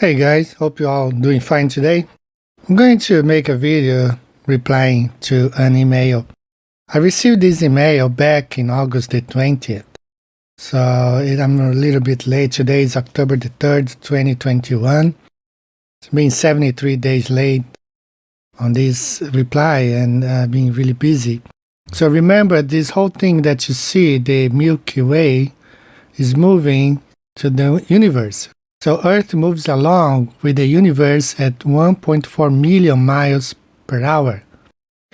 Hey guys, hope you all doing fine today. I'm going to make a video replying to an email. I received this email back in August the 20th. So I'm a little bit late. Today is October the 3rd, 2021. It's been 73 days late on this reply and being really busy. So remember, this whole thing that you see, the Milky Way, is moving to the universe. So Earth moves along with the universe at 1.4 million miles per hour.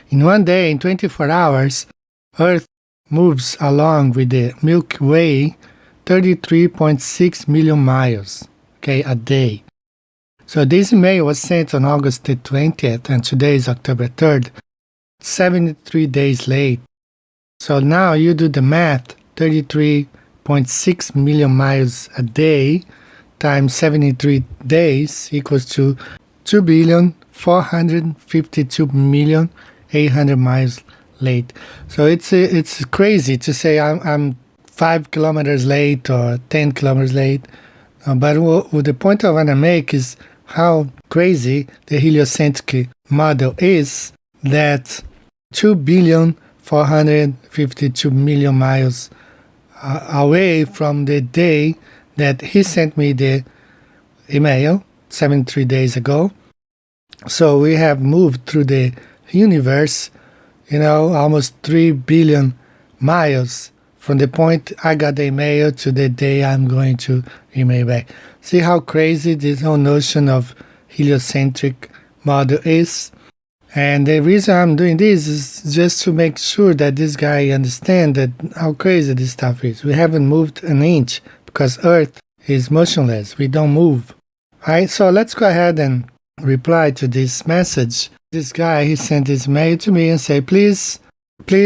In one day, in 24 hours, Earth moves along with the Milky Way 33.6 million miles, a day. So this email was sent on August the 20th, and today is October 3rd, 73 days late. So now you do the math, 33.6 million miles a day times 73 days equals to 2,452,800 miles late. So it's crazy to say I'm 5 kilometers late or 10 kilometers late. But the point I want to make is how crazy the heliocentric model is, that 2,452,000,000 miles away from the day that he sent me the email 73 days ago. So we have moved through the universe, almost 3 billion miles from the point I got the email to the day I'm going to email back. See how crazy this whole notion of heliocentric model is? And the reason I'm doing this is just to make sure that this guy understands that how crazy this stuff is. We haven't moved an inch because Earth is motionless. We don't move. Alright, so let's go ahead and reply to this message. This guy, he sent his mail to me and say, please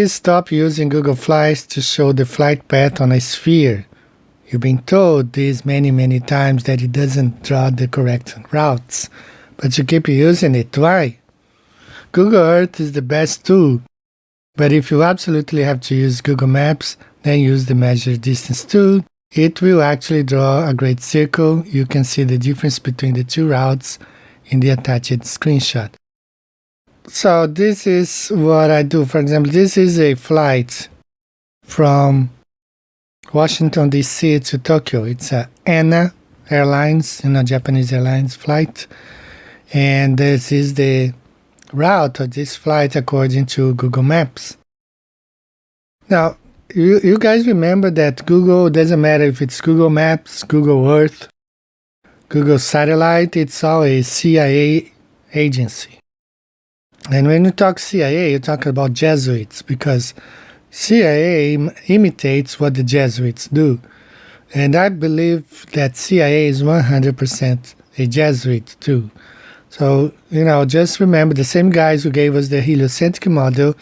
stop using Google Flights to show the flight path on a sphere. You've been told this many times that it doesn't draw the correct routes, but you keep using it. Why? Google Earth is the best tool, but if you absolutely have to use Google Maps, then use the measure distance tool. It will actually draw a great circle. You can see the difference between the two routes in the attached screenshot. So this is what I do. For example, this is a flight from Washington, D.C. to Tokyo. It's a ANA Airlines, Japanese Airlines flight. And this is the route of this flight according to Google Maps. Now, you guys remember that Google, doesn't matter if it's Google Maps, Google Earth, Google Satellite, it's all a CIA agency. And when you talk CIA, you talk about Jesuits, because CIA imitates what the Jesuits do. And I believe that CIA is 100% a Jesuit too. So, just remember the same guys who gave us the heliocentric model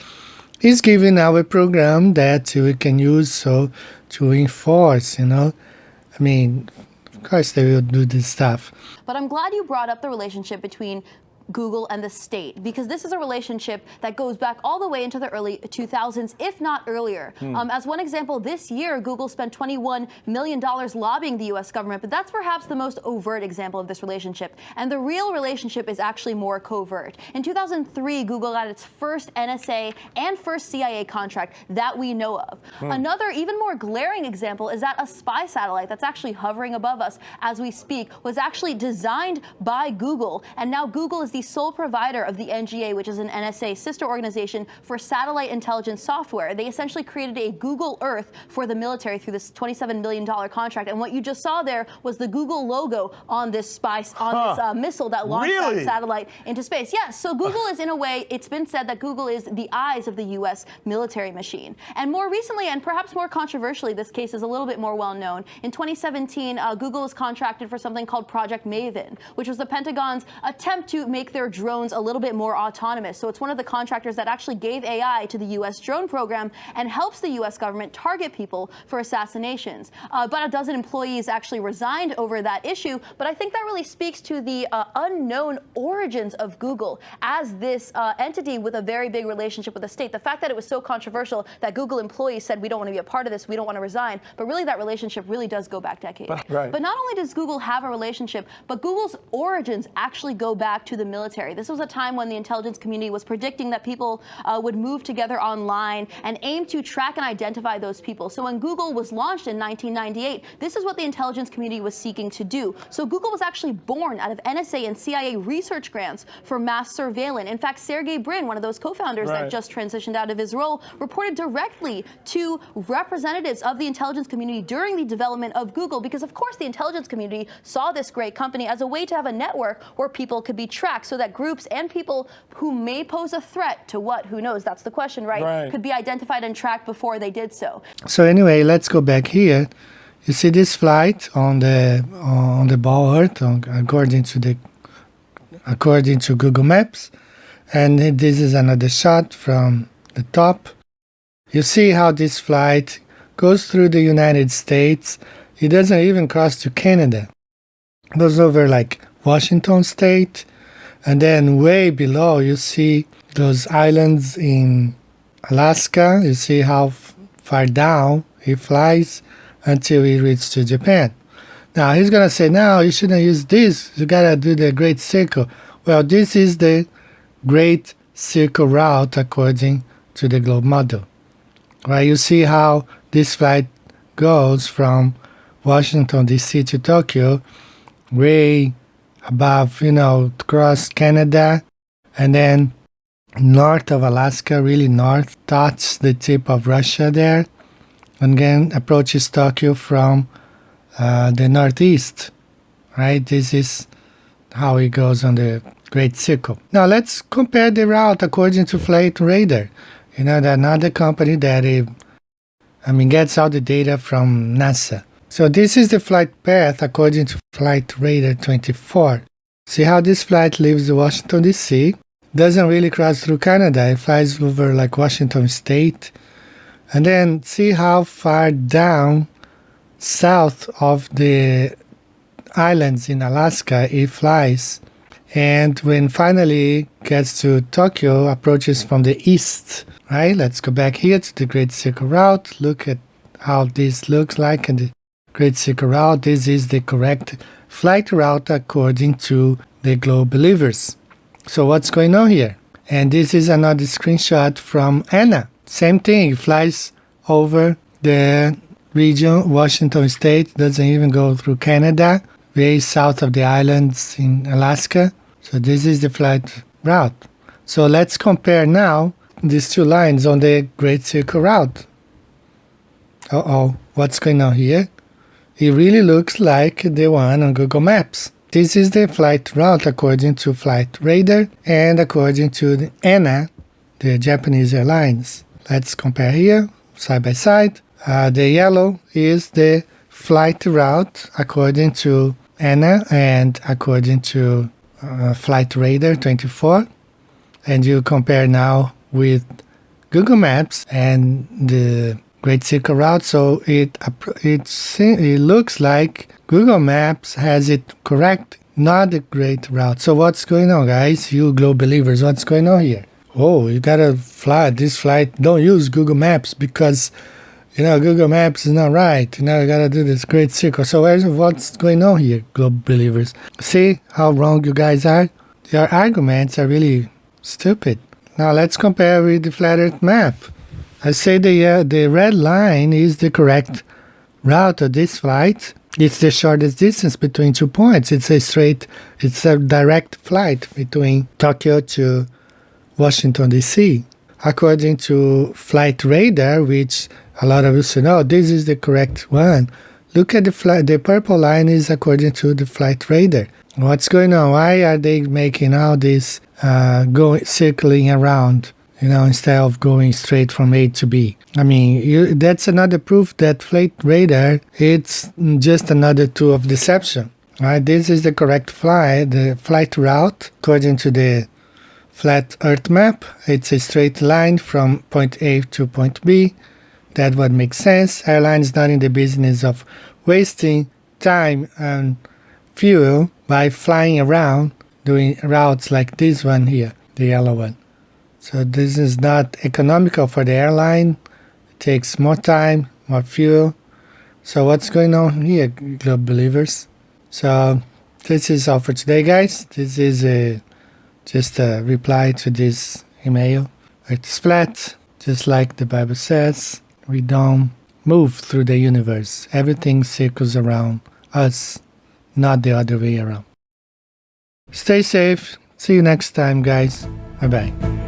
is giving our program that we can use to enforce, of course they will do this stuff. But I'm glad you brought up the relationship between Google and the state, because this is a relationship that goes back all the way into the early 2000s, if not earlier. As one example, this year, Google spent $21 million lobbying the U.S. government, but that's perhaps the most overt example of this relationship. And the real relationship is actually more covert. In 2003, Google got its first NSA and first CIA contract that we know of. Another, even more glaring example is that a spy satellite that's actually hovering above us as we speak was actually designed by Google, and now Google is the sole provider of the NGA, which is an NSA sister organization for satellite intelligence software. They essentially created a Google Earth for the military through this $27 million contract. And what you just saw there was the Google logo on this this missile that launched that satellite into space. Yes, so Google is, in a way, it's been said that Google is the eyes of the U.S. military machine. And more recently, and perhaps more controversially, this case is a little bit more well known. In 2017, Google was contracted for something called Project Maven, which was the Pentagon's attempt to make make their drones a little bit more autonomous. So it's one of the contractors that actually gave AI to the U.S. drone program and helps the U.S. government target people for assassinations. About a dozen employees actually resigned over that issue, but I think that really speaks to the unknown origins of Google as this entity with a very big relationship with the state. The fact that it was so controversial that Google employees said, we don't want to be a part of this, we don't want to resign, but really that relationship really does go back decades. Right. But not only does Google have a relationship, but Google's origins actually go back to the military. This was a time when the intelligence community was predicting that people would move together online and aim to track and identify those people. So when Google was launched in 1998, this is what the intelligence community was seeking to do. So Google was actually born out of NSA and CIA research grants for mass surveillance. In fact, Sergey Brin, one of those co-founders that just transitioned out of his role, reported directly to representatives of the intelligence community during the development of Google, because of course the intelligence community saw this great company as a way to have a network where people could be tracked so that groups and people who may pose a threat to what, who knows, that's the question, right, could be identified and tracked before they did so. So anyway, let's go back here. You see this flight on the ball Earth, according to Google Maps, and this is another shot from the top. You see how this flight goes through the United States. It doesn't even cross to Canada. It goes over like Washington State, and then way below you see those islands in Alaska. You see how far down he flies until he reaches to Japan. Now he's gonna say, no, you shouldn't use this, you gotta do the Great Circle. Well, this is the Great Circle route according to the globe model. Right, you see how this flight goes from Washington DC to Tokyo, way above, across Canada, and then north of Alaska, really north, touches the tip of Russia there, and then approaches Tokyo from the northeast, right? This is how it goes on the Great Circle. Now let's compare the route according to Flight Radar. Another company that gets all the data from NASA. So this is the flight path according to Flight Radar 24. See how this flight leaves Washington DC, doesn't really cross through Canada, it flies over like Washington State, and then see how far down south of the islands in Alaska it flies, and when finally gets to Tokyo, approaches from the east. Right, let's go back here to the Great Circle route. Look at how this looks like in the Great Circle route. This is the correct flight route according to the globe believers. So what's going on here? And this is another screenshot from Anna. Same thing, it flies over the region, Washington State, doesn't even go through Canada, way south of the islands in Alaska. So this is the flight route. So let's compare now these two lines on the Great Circle route. What's going on here? It really looks like the one on Google Maps. This is the flight route according to Flight Radar and according to the ANA, the Japanese Airlines. Let's compare here, side by side. The yellow is the flight route according to ANA and according to Flight Radar 24. And you compare now with Google Maps and the Great Circle route, so it looks like Google Maps has it correct, not the Great Route. So what's going on, guys? You globe believers, what's going on here? Oh, you gotta fly this flight. Don't use Google Maps because Google Maps is not right. You gotta do this Great Circle. So what's going on here, globe believers? See how wrong you guys are? Your arguments are really stupid. Now let's compare with the flat Earth map. I say the red line is the correct route of this flight. It's the shortest distance between 2 points. It's a direct flight between Tokyo to Washington DC. According to Flight Radar, which a lot of us know, this is the correct one. Look at the purple line is according to the Flight Radar. What's going on? Why are they making all this circling around, instead of going straight from A to B? That's another proof that Flight Radar, it's just another tool of deception. Alright, this is the correct flight, the flight route according to the flat Earth map. It's a straight line from point A to point B. That would make sense. Airline is not in the business of wasting time and fuel by flying around doing routes like this one here, the yellow one. So this is not economical for the airline. It takes more time, more fuel. So what's going on here, Globe Believers? So this is all for today, guys. This is just a reply to this email. It's flat, just like the Bible says. We don't move through the universe. Everything circles around us, not the other way around. Stay safe. See you next time, guys. Bye-bye.